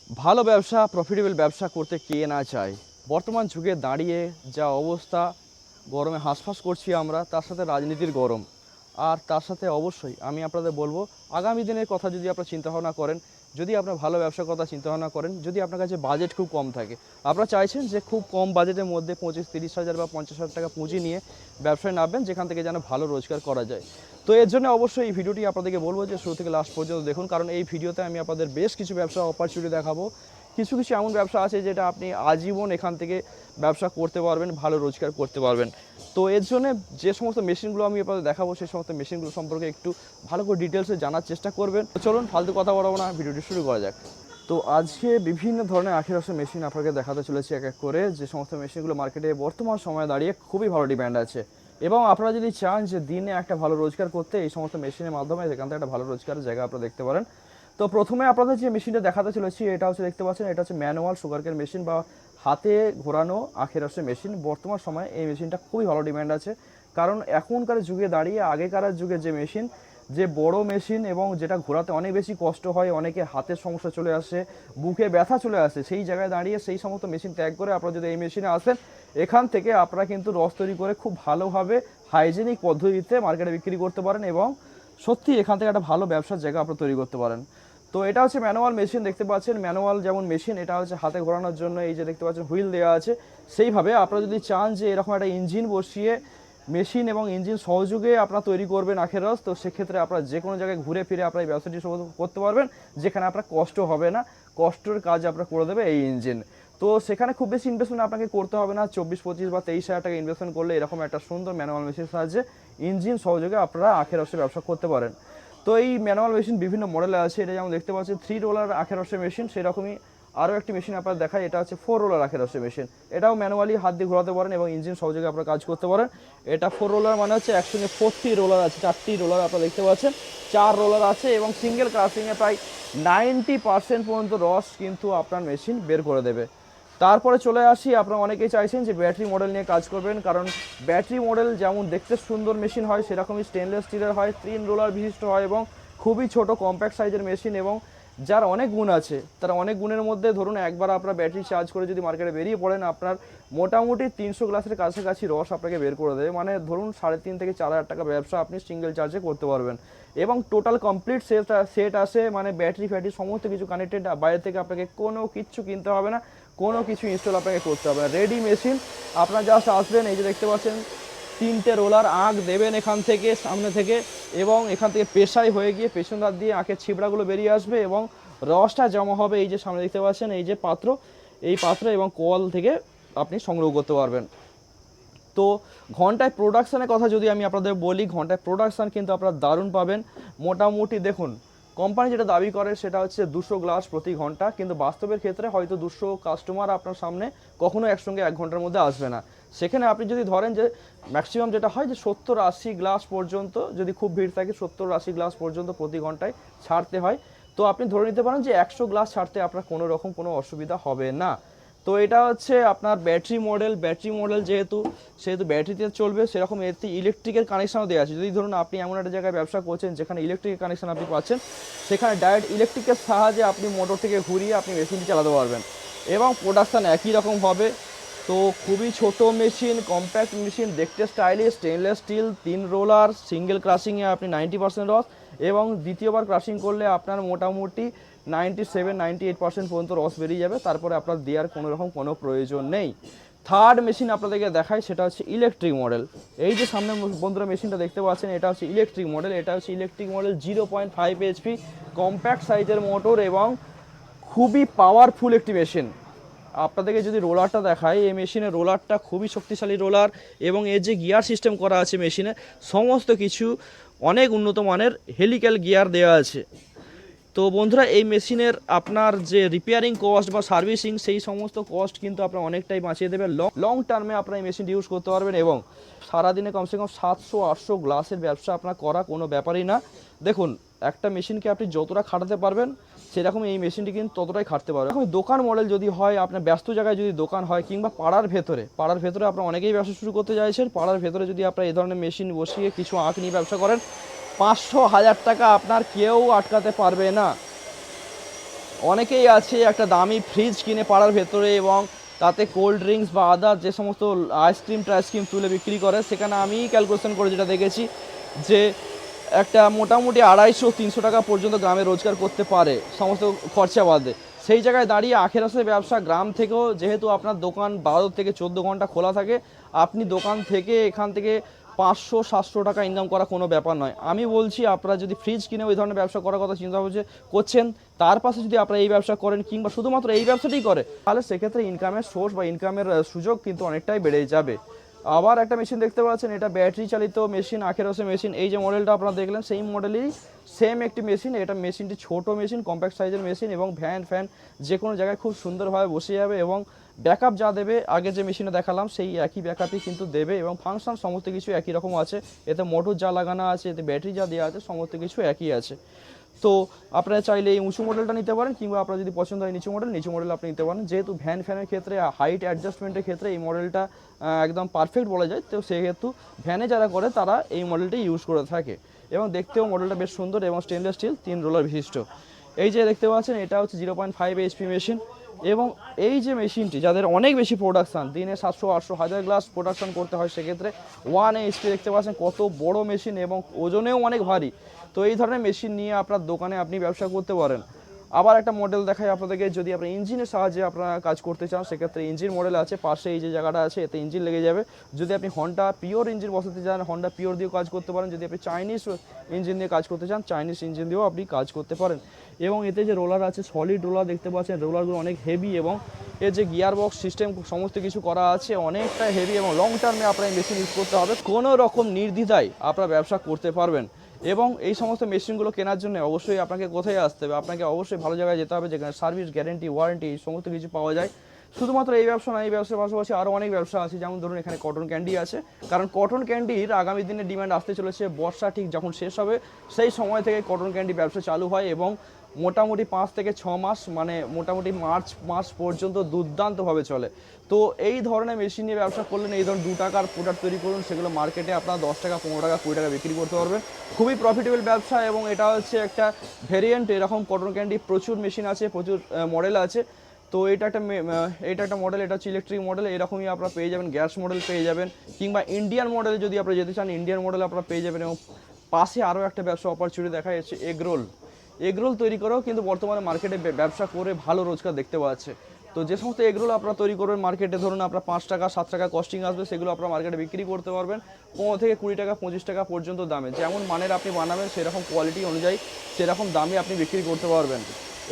ভালো ব্যবসা, প্রফিটেবল ব্যবসা করতে কে না চায়। বর্তমান যুগে দাঁড়িয়ে যা অবস্থা, গরমে হাঁসফাঁস করছি আমরা, তার সাথে রাজনীতির গরম। আর তার সাথে অবশ্যই আমি আপনাদের বলবো, আগামী দিনের কথা যদি আপনারা চিন্তাভাবনা করেন, যদি আপনার ভালো ব্যবসার কথা চিন্তাভাবনা করেন, যদি আপনার কাছে বাজেট খুব কম থাকে, আপনারা চাইছেন যে খুব কম বাজেটের মধ্যে 25-30 হাজার বা 50,000 টাকা পুঁজি নিয়ে ব্যবসায় নামবেন, যেখান থেকে যেন ভালো রোজগার করা যায়। তো এর জন্য অবশ্যই এই ভিডিওটি আপনাদেরকে বলবো যে শুরু থেকে লাস্ট পর্যন্ত দেখুন, কারণ এই ভিডিওতে আমি আপনাদের বেশ কিছু ব্যবসা অপরচুনিটি দেখাবো। কিছু কিছু এমন ব্যবসা আছে যেটা আপনি আজীবন এখান থেকে ব্যবসা করতে পারবেন, ভালো রোজগার করতে পারবেন। তো এর জন্য যে সমস্ত মেশিনগুলো আমি আপনাদের দেখাবো, সেই সমস্ত মেশিনগুলো সম্পর্কে একটু ভালো করে ডিটেলসে জানার চেষ্টা করবেন। তো চলুন ফালতু কথা বলবো না, ভিডিওটি শুরু করা যাক। তো আজকে বিভিন্ন ধরনের আখের রসের মেশিন আপনাকে দেখাতে চলেছি এক এক করে, যে সমস্ত মেশিনগুলো মার্কেটে বর্তমান সময়ে দাঁড়িয়ে খুবই ভালো ডিমান্ড আছে। এবং আপনারা যদি চান যে দিনে একটা ভালো রোজগার করতে, এই সমস্ত মেশিনের মাধ্যমে সেখান থেকে একটা ভালো রোজগারের জায়গা আপনারা দেখতে পারেন। তো প্রথমে আপনাদের যে মেশিনটা দেখাতে চলেছি, এটা হচ্ছে দেখতে পাচ্ছেন, এটা হচ্ছে ম্যানুয়াল সুগারকেন মেশিন বা হাতে ঘোরানো আখের রসের মেশিন। বর্তমান সময়ে এই মেশিনটা খুবই ভালো ডিমান্ড আছে, কারণ এখনকার যুগে দাঁড়িয়ে আগেকার যুগে যে মেশিন, যে বড় মেশিন এবং যেটা ঘোরাতে অনেক বেশি কষ্ট হয়, অনেকে হাতের সমস্যা চলে আসে, বুকে ব্যথা চলে আসে, সেই জায়গায় দাঁড়িয়ে সেই সমস্ত মেশিন ত্যাগ করে আপনারা যদি এই মেশিনে আসেন, এখান থেকে আপনারা কিন্তু রস তৈরি করে খুব ভালোভাবে হাইজেনিক পদ্ধতিতে মার্কেটে বিক্রি করতে পারেন এবং সত্যি এখান থেকে একটা ভালো ব্যবসার জায়গা আপনারা তৈরি করতে পারেন। তো এটা হচ্ছে ম্যানুয়াল মেশিন, দেখতে পাচ্ছেন ম্যানুয়াল যেমন মেশিন, এটা হচ্ছে হাতে ঘোরানোর জন্য এই যে দেখতে পাচ্ছেন হুইল দেওয়া আছে। সেইভাবে আপনারা যদি চান যে এরকম একটা ইঞ্জিন বসিয়ে মেশিন এবং ইঞ্জিন সহযোগে আপনারা তৈরি করবেন আখের রস, তো সেক্ষেত্রে আপনারা যে কোনো জায়গায় ঘুরে ফিরে আপনারা এই ব্যবসাটি করতে পারবেন, যেখানে আপনার কষ্ট হবে না, কষ্টের কাজ আপনারা করে দেবে এই ইঞ্জিন। তো সেখানে খুব বেশি ইনভেস্টমেন্ট আপনাকে করতে হবে না, 24, 25 বা 23 হাজার টাকা ইনভেস্টমেন্ট করলে এরকম একটা সুন্দর ম্যানুয়াল মেশিনের সাহায্যে ইঞ্জিন সহযোগে আপনারা আখের রসের ব্যবসা করতে পারেন। তো এই ম্যানুয়াল মেশিন বিভিন্ন মডেলে আছে, এটা যেমন দেখতে পাচ্ছেন 3 রোলার আখের রসের মেশিন, সেরকমই আরও একটি মেশিন আপনারা দেখায়, এটা হচ্ছে 4 রোলার আখের রসের মেশিন। এটাও ম্যানুয়ালি হাত দিয়ে ঘোরাতে পারেন এবং ইঞ্জিন সহযোগে আপনারা কাজ করতে পারেন। এটা 4 রোলার মানে হচ্ছে একসঙ্গে 4টি রোলার আছে, 4টি রোলার আপনারা দেখতে পাচ্ছেন, 4 রোলার আছে এবং সিঙ্গেল ক্রাশিংয়ে প্রায় 90% পর্যন্ত রস কিন্তু আপনার মেশিন বের করে দেবে। তারপরে চলে আসি, আপনারা অনেকেই চাইছেন যে ব্যাটারি মডেল নিয়ে কাজ করবেন, কারণ ব্যাটারি মডেল যেমন দেখতে সুন্দর মেশিন হয়, সেরকমই স্টেনলেস স্টিলের হয়, 3 রোলার বিশিষ্ট হয় এবং খুবই ছোট কম্প্যাক্ট সাইজের মেশিন, এবং যার অনেক গুণ আছে, তার অনেক গুণের মধ্যে ধরুন একবার আপনার ব্যাটারি চার্জ করে যদি মার্কেটে বেরিয়ে পড়েন, আপনার মোটামুটি 300 গ্লাসের কাছাকাছি রস আপনাকে বের করে দেবে, মানে ধরুন 3.5 থেকে 4 হাজার টাকা ব্যবসা আপনি সিঙ্গেল চার্জে করতে পারবেন। এবং টোটাল কমপ্লিট সেট আসে, মানে ব্যাটারি ফ্যাটারি সমস্ত কিছু কানেক্টেড, বাইরে থেকে আপনাকে কোনো কিছু কিনতে হবে না, কোনো কিছু ইনস্টল আপনাকে করতে হবে না, রেডি মেশিন। আপনার জাস্ট আসবেন, এই যে দেখতে পাচ্ছেন 3টে রোলার আঁক দেবেন এখান থেকে, সামনে থেকে, এবং এখান থেকে পেশাই হয়ে গিয়ে পেছন দাঁত দিয়ে আঁকের ছিবড়াগুলো বেরিয়ে আসবে এবং রসটা জমা হবে এই যে সামনে দেখতে পাচ্ছেন এই যে পাত্র, এই পাত্র এবং কল থেকে আপনি সংগ্রহ করতে পারবেন। তো ঘন্টায় প্রোডাকশানের কথা যদি আমি আপনাদের বলি, ঘন্টায় প্রোডাকশান কিন্তু আপনারা দারুণ পাবেন। মোটামুটি দেখুন, কোম্পানি যেটা দাবি করে সেটা হচ্ছে 200 গ্লাস প্রতি ঘন্টা, কিন্তু বাস্তবের ক্ষেত্রে হয়তো 200 কাস্টমার আপনার সামনে কখনো একসঙ্গে 1 ঘন্টার মধ্যে আসবে না। সেখানে আপনি যদি ধরেন যে ম্যাক্সিমাম যেটা হয় যে 70-80 গ্লাস পর্যন্ত, যদি খুব ভিড় থাকে 70-80 গ্লাস পর্যন্ত প্রতি ঘন্টায় ছাড়তে হয়, তো আপনি ধরে নিতে পারেন যে 100 গ্লাস ছাড়তে আপনার কোনো রকম কোনো অসুবিধা হবে না। তো এটা হচ্ছে আপনার ব্যাটারি মডেল যেহেতু সেহেতু ব্যাটারিতে চলবে, সেরকম এতে ইলেকট্রিকের কানেকশানও দেওয়া আছে। যদি ধরুন আপনি এমন একটা জায়গায় ব্যবসা করছেন যেখানে ইলেকট্রিকের কানেকশান আপনি পাচ্ছেন, সেখানে ডাইরেক্ট ইলেকট্রিকের সাহায্যে আপনি মোটর থেকে ঘুরিয়ে আপনি মেশিনটি চালাতে পারবেন এবং প্রোডাকশান একই রকম হবে। তো খুবই ছোট মেশিন, কম্প্যাক্ট মেশিন, দেখতে stylish, stainless steel, 3 roller, single ক্রাশিংয়ে আপনি 90% রস, এবং দ্বিতীয়বার ক্রাশিং করলে আপনার মোটামুটি 97-98% পর্যন্ত রস বেরিয়ে যাবে, তারপরে আপনার দেওয়ার কোনো রকম কোনো প্রয়োজন নেই। থার্ড মেশিন আপনাদেরকে দেখায়, সেটা হচ্ছে ইলেকট্রিক মডেল। এই যে সামনে বন্ধুরা মেশিনটা দেখতে পাচ্ছেন, এটা হচ্ছে ইলেকট্রিক মডেল। এটা হচ্ছে ইলেকট্রিক মডেল 0.5 HP কম্প্যাক্ট সাইজের মোটর এবং খুবই পাওয়ারফুল একটি মেশিন। আপনাদেরকে যদি রোলারটা দেখায়, এই মেশিনের রোলারটা খুবই শক্তিশালী রোলার এবং এর যে গিয়ার সিস্টেম করা আছে মেশিনে, সমস্ত কিছু অনেক উন্নত মানের হেলিক্যাল গিয়ার দেওয়া আছে। তো বন্ধুরা, এই মেশিনের আপনার যে রিপেয়ারিং কস্ট বা সার্ভিসিং, সেই সমস্ত কস্ট কিন্তু আপনার অনেকটাই বাঁচিয়ে দেবে। লং টার্মে আপনার এই মেশিনটি ইউজ করতে পারবেন এবং সারাদিনে কমসে কম 700-800 গ্লাসের ব্যবসা আপনার করা কোনো ব্যাপারই না। দেখুন, একটা মেশিনকে আপনি যতটা খাটাতে পারবেন, সেরকম এই মেশিনটি কিন্তু ততটাই খাটতে পারবেন। এখন দোকান মডেল যদি হয়, আপনার ব্যস্ত জায়গায় যদি দোকান হয়, কিংবা পাড়ার ভেতরে আপনারা অনেকেই ব্যবসা শুরু করতে চাইছেন, পাড়ার ভেতরে যদি আপনারা এই ধরনের মেশিন বসিয়ে কিছু আঁক নিয়ে ব্যবসা করেন, 500-1000 টাকা আপনার কেউ আটকাতে পারবে না। অনেকেই আছে একটা দামি ফ্রিজ কিনে পাড়ার ভেতরে এবং তাতে কোল্ড ড্রিঙ্কস বা আদার যে সমস্ত আইসক্রিম তুলে বিক্রি করে, সেখানে আমি ক্যালকুলেশন করে যেটা দেখেছি যে একটা মোটামুটি 250-300 টাকা পর্যন্ত গ্রামে রোজগার করতে পারে সমস্ত খরচা বাদে। সেই জায়গায় দাঁড়িয়ে আখের রসের ব্যবসা গ্রাম থেকেও, যেহেতু আপনার দোকান 12 থেকে 14 ঘন্টা খোলা থাকে, আপনি দোকান থেকে এখান থেকে 500-700 টাকা ইনকাম করা কোনো ব্যাপার নয়। আমি বলছি আপনারা যদি ফ্রিজ কিনে ওই ধরনের ব্যবসা করার কথা চিন্তা করছেন, তার পাশে যদি আপনারা এই ব্যবসা করেন কিংবা শুধুমাত্র এই ব্যবসাটাই করে, তাহলে সেক্ষেত্রে ইনকামের সোর্স বা ইনকামের সুযোগ কিন্তু অনেকটাই বেড়ে যাবে। আবার একটা মেশিন দেখতে পাচ্ছেন, এটা ব্যাটারি চালিত মেশিন, আখের রসের মেশিন। এই যে মডেলটা আপনারা দেখলেন সেই মডেলেরই সেম একটি মেশিন। এটা মেশিনটি ছোট মেশিন, কম্প্যাক্ট সাইজের মেশিন এবং ফ্যান যে কোনো জায়গায় খুব সুন্দরভাবে বসে যাবে এবং ব্যাকআপ যা দেবে আগে যে মেশিনে দেখালাম সেই একই ব্যাকআপই কিন্তু দেবে এবং ফাংশন সমস্ত কিছু একই রকম আছে। এতে মোটর যা লাগানো আছে, এতে ব্যাটারি যা দেওয়া আছে, সমস্ত কিছু একই আছে। তো আপনারা চাইলে এই উঁচু মডেলটা নিতে পারেন কিংবা আপনার যদি পছন্দ হয় নিচু মডেল আপনি নিতে পারেন। যেহেতু ফ্যানের ক্ষেত্রে হাইট অ্যাডজাস্টমেন্টের ক্ষেত্রে এই মডেলটা একদম পারফেক্ট বলা যায়, তো সেহেতু ভ্যানে যারা করে তারা এই মডেলটাই ইউজ করে থাকে এবং দেখতেও মডেলটা বেশ সুন্দর এবং স্টেনলেস স্টিল 3 রোলার বিশিষ্ট। এই যে দেখতে পাচ্ছেন, এটা হচ্ছে 0.5 HP মেশিন এবং এই যে মেশিনটি যাদের অনেক বেশি প্রোডাকশান, দিনে 700-800-1000 গ্লাস প্রোডাকশান করতে হয়, সেক্ষেত্রে 1 HP দেখতে পাচ্ছেন কত বড় মেশিন এবং ওজনেও অনেক ভারী। তো এই ধরনের মেশিন নিয়ে আপনার দোকানে আপনি ব্যবসা করতে পারেন। আবার একটা মডেল দেখাই আপনাদেরকে, যদি আপনার ইঞ্জিনের সাহায্যে আপনারা কাজ করতে চান, সেক্ষেত্রে ইঞ্জিন মডেল আছে। পাশে এই যে জায়গাটা আছে এতে ইঞ্জিন লেগে যাবে। যদি আপনি হন্ডা পিওর ইঞ্জিন বসাতে চান, হন্ডা পিওর দিয়েও কাজ করতে পারেন। যদি আপনি চাইনিজ ইঞ্জিন দিয়ে কাজ করতে চান, চাইনিজ ইঞ্জিন দিয়েও আপনি কাজ করতে পারেন। এবং এতে যে রোলার আছে, সলিড রোলার দেখতে পাচ্ছেন, রোলারগুলো অনেক হেভি এবং এর যে গিয়ার বক্স সিস্টেম সমস্ত কিছু করা আছে অনেকটা হেভি এবং লং টার্মে আপনার মেশিন ইউজ করতে হবে, কোনো রকম নির্দ্বিধায় আপনারা ব্যবসা করতে পারবেন। এবং এই সমস্ত মেশিনগুলো কেনার জন্য অবশ্যই আপনাকে কোথায় আসতে হবে, আপনাকে অবশ্যই ভালো জায়গায় যেতে হবে যেখানে সার্ভিস, গ্যারেন্টি, ওয়ারেন্টি এই সমস্ত কিছু পাওয়া যায়। শুধুমাত্র এই ব্যবসা না, এই ব্যবসার পাশাপাশি আরও অনেক ব্যবসা আছে। যেমন ধরুন এখানে কটন ক্যান্ডি আছে, কারণ কটন ক্যান্ডির আগামী দিনে ডিমান্ড আসতে চলেছে। বর্ষা ঠিক যখন শেষ হবে সেই সময় থেকে কটন ক্যান্ডি ব্যবসা চালু হয় এবং মোটামুটি 5 থেকে 6 মাস, মানে মোটামুটি মার্চ মাস পর্যন্ত দুর্দান্তভাবে চলে। তো এই ধরনের মেশিন নিয়ে ব্যবসা করলেন, এই ধরুন 2 টাকার প্রোডাক্ট তৈরি করুন, সেগুলো মার্কেটে আপনারা 10 টাকা, 15 টাকা, 20 টাকা বিক্রি করতে পারবেন। খুবই প্রফিটেবল ব্যবসা এবং এটা হচ্ছে একটা ভেরিয়েন্ট। এরকম কটন ক্যান্ডি প্রচুর মেশিন আছে, প্রচুর মডেল আছে। তো এটা একটা মডেল, এটা হচ্ছে ইলেকট্রিক মডেল। এরকমই আপনারা পেয়ে যাবেন, গ্যাস মডেল পেয়ে যাবেন কিংবা ইন্ডিয়ান মডেলে যদি আপনারা যেতে চান, ইন্ডিয়ান মডেল আপনারা পেয়ে যাবেন। এবং পাশে আরও একটা ব্যবসা অপরচুনিটি দেখা যাচ্ছে, এগরোল তৈরি করেও কিন্তু বর্তমানে মার্কেটে ব্যবসা করে ভালো রোজগার দেখতে পাওয়া যাচ্ছে। তো যে সমস্ত এগরোল আপনারা তৈরি করবেন মার্কেটে, ধরুন আপনার 5 টাকা 7 টাকা কস্টিং আসবে, সেগুলো আপনারা মার্কেটে বিক্রি করতে পারবেন 15 থেকে 20 টাকা 25 টাকা পর্যন্ত দামে। যেমন মানের আপনি বানাবেন সেরকম কোয়ালিটি অনুযায়ী সেরকম দামে আপনি বিক্রি করতে পারবেন।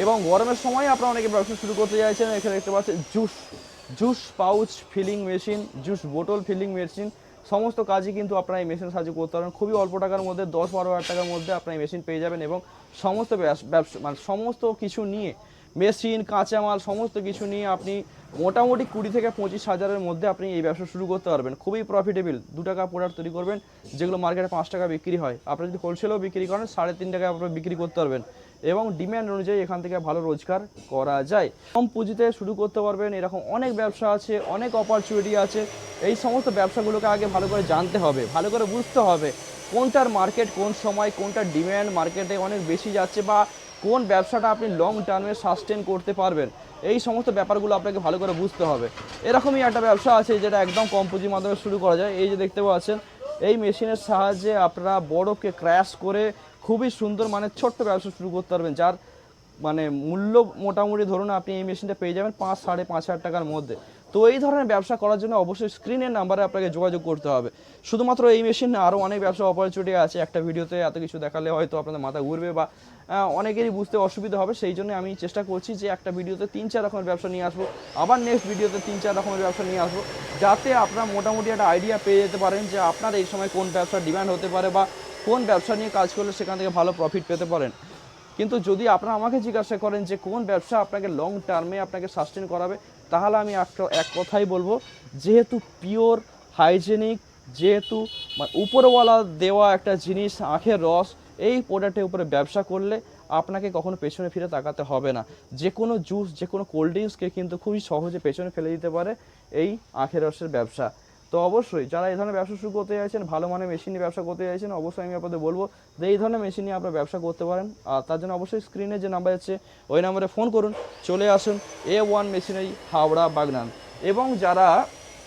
এবং গরমের সময় আপনারা অনেকে ব্যবসা শুরু করতে চাইছেন, এখানে দেখতে পাচ্ছেন juice pouch feeling machine, juice বোতল ফিলিং মেশিন, সমস্ত কাজই কিন্তু আপনারা এই মেশিনের সাহায্যে করতে পারবেন। খুবই অল্প টাকার মধ্যে 10-12 হাজার টাকার মধ্যে আপনারা এই মেশিন পেয়ে যাবেন এবং সমস্ত ব্যবসা মানে সমস্ত কিছু নিয়ে, মেশিন, কাঁচামাল সমস্ত কিছু নিয়ে আপনি মোটামুটি 20 থেকে 25 হাজারের মধ্যে আপনি এই ব্যবসা শুরু করতে পারবেন। খুবই প্রফিটেবল। 2 টাকা প্রোডাক্ট তৈরি করবেন যেগুলো মার্কেটে 5 টাকা বিক্রি হয়, আপনি যদি হোলসেলেও বিক্রি করেন 3.5 টাকায় আপনারা বিক্রি করতে পারবেন এবং ডিম্যান্ড অনুযায়ী এখান থেকে ভালো রোজগার করা যায়। কম পুঁজিতে শুরু করতে পারবেন। এরকম অনেক ব্যবসা আছে, অনেক অপরচুনিটি আছে। এই সমস্ত ব্যবসাগুলোকে আগে ভালো করে জানতে হবে, ভালো করে বুঝতে হবে কোনটার মার্কেট, কোন সময় কোনটার ডিম্যান্ড মার্কেটে অনেক বেশি যাচ্ছে বা কোন ব্যবসাটা আপনি লং টার্মে সাস্টেন করতে পারবেন। এই সমস্ত ব্যাপারগুলো আপনাকে ভালো করে বুঝতে হবে। এরকমই একটা ব্যবসা আছে যেটা একদম কম পুঁজির মাধ্যমে শুরু করা যায়। এই যে দেখতে পাচ্ছেন, এই মেশিনের সাহায্যে আপনারা বরফকে ক্র্যাশ করে খুবই সুন্দর মানে ছোট্ট ব্যবসা শুরু করতে পারবেন, যার মানে মূল্য মোটামুটি ধরুন আপনি এই মেশিনটা পেয়ে যাবেন 5-5.5 হাজার টাকার মধ্যে। তো এই ধরনের ব্যবসা করার জন্য অবশ্যই স্ক্রিনের নাম্বারে আপনাকে যোগাযোগ করতে হবে। শুধুমাত্র এই মেশিন না, আরও অনেক ব্যবসা অপরচুনিটি আছে। একটা ভিডিওতে এত কিছু দেখালে হয়তো আপনাদের মাথা ঘুরবে বা অনেকেরই বুঝতে অসুবিধা হবে। সেই জন্য আমি চেষ্টা করছি যে একটা ভিডিওতে 3-4 রকমের ব্যবসা নিয়ে আসবো, আবার নেক্সট ভিডিওতে 3-4 রকমের ব্যবসা নিয়ে আসবো, যাতে আপনারা মোটামুটি একটা আইডিয়া পেয়ে যেতে পারেন যে আপনার এই সময় কোন ব্যবসার ডিমান্ড হতে পারে বা কোন ব্যবসা নিয়ে কাজ করলে সেখান থেকে ভালো প্রফিট পেতে পারেন। কিন্তু যদি আপনারা আমাকে জিজ্ঞাসা করেন যে কোন ব্যবসা আপনাকে লং টার্মে আপনাকে সাস্টেন করাবে, তাহলে আমি এক কথাই বলবো, যেহেতু পিওর হাইজেনিক, যেহেতু উপরওয়ালা দেওয়া একটা জিনিস আখের রস, এই প্রোডাক্টের উপরে ব্যবসা করলে আপনাকে কখনো পেছনে ফিরে তাকাতে হবে না। যে কোনো জুস, যে কোনো কোল্ড ড্রিঙ্কসকে কিন্তু খুবই সহজে পেছনে ফেলে দিতে পারে এই আখের রসের ব্যবসা। তো অবশ্যই যারা এই ধরনের ব্যবসা শুরু করতে চাইছেন, ভালো মানের মেশিন নিয়ে ব্যবসা করতে চাইছেন, অবশ্যই আমি আপনাদের বলবো যে এই ধরনের মেশিন নিয়ে আপনারা ব্যবসা করতে পারেন। আর তার জন্য অবশ্যই স্ক্রিনে যে নাম্বার আছে ওই নাম্বারে ফোন করুন, চলে আসুন A1 মেশিনারি হাওড়া বাগনান। এবং যারা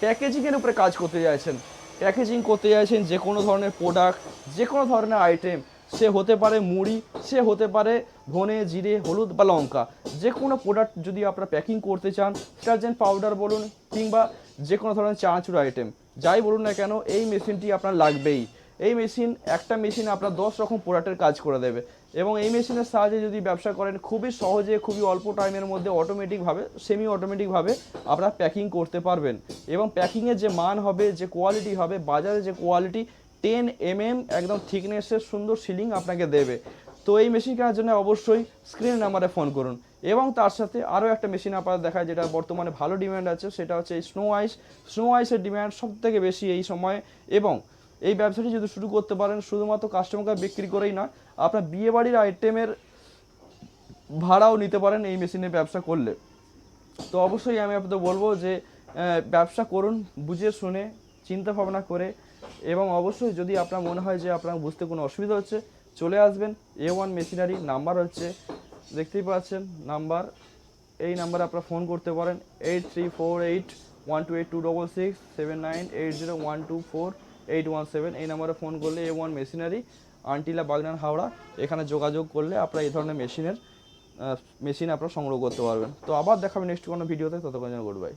প্যাকেজিংয়ের উপরে কাজ করতে চাইছেন, প্যাকেজিং করতে চাইছেন যে কোনো ধরনের প্রোডাক্ট, যে কোনো ধরনের আইটেম, সে হতে পারে মুড়ি, সে হতে পারে ধনে জিরে হলুদ বা লঙ্কা, যে কোনো প্রোডাক্ট যদি আপনারা প্যাকিং করতে চান, ডিটারজেন্ট পাউডার বলুন কিংবা যে কোনো ধরনের চানাচুর আইটেম যাই বলুন না কেন, এই মেশিনটি আপনার লাগবেই। এই মেশিন, একটা মেশিন আপনার 10 রকম প্রোডাক্টের কাজ করে দেবে। এবং এই মেশিনের সাহায্যে যদি ব্যবসা করেন, খুবই সহজে, খুবই অল্প টাইমের মধ্যে অটোমেটিকভাবে, সেমি অটোমেটিকভাবে আপনারা প্যাকিং করতে পারবেন। এবং প্যাকিংয়ের যে মান হবে, যে কোয়ালিটি হবে, বাজারে যে কোয়ালিটি 10 mm একদম থিকনেসের সুন্দর সিলিং আপনাকে দেবে। তো এই মেশিন কেনার জন্য অবশ্যই স্ক্রিন নাম্বারে ফোন করুন। এবং তার সাথে আরও একটা মেশিন আপনারা দেখায় যেটা বর্তমানে ভালো ডিম্যান্ড আছে, সেটা হচ্ছে এই স্নো আইস। স্নো আইসের ডিম্যান্ড সবথেকে বেশি এই সময়ে। এবং এই ব্যবসাটি যদি শুরু করতে পারেন, শুধুমাত্র কাস্টমারকে বিক্রি করেই নয়, আপনার বিয়েবাড়ির আইটেমের ভাড়াও নিতে পারেন এই মেশিনের ব্যবসা করলে। তো অবশ্যই আমি আপনাদের বলবো যে ব্যবসা করুন বুঝে শুনে, চিন্তা ভাবনা করে। এবং অবশ্যই যদি আপনার মনে হয় যে আপনার বুঝতে কোনো অসুবিধা হচ্ছে, চলে আসবেন A1 মেশিনারি। নাম্বার হচ্ছে দেখতেই পাচ্ছেন নাম্বার, এই নাম্বারে আপনারা ফোন করতে পারেন 8348128266 7980124817। এই নাম্বারে ফোন করলে A1 মেশিনারি আন্টিলা বাগনান হাওড়া এখানে যোগাযোগ করলে আপনারা এই ধরনের মেশিন আপনারা সংগ্রহ করতে পারবেন। তো আবার দেখাবেন নেক্সট কোনো ভিডিওতে, ততক্ষণ যেন গুড বাই।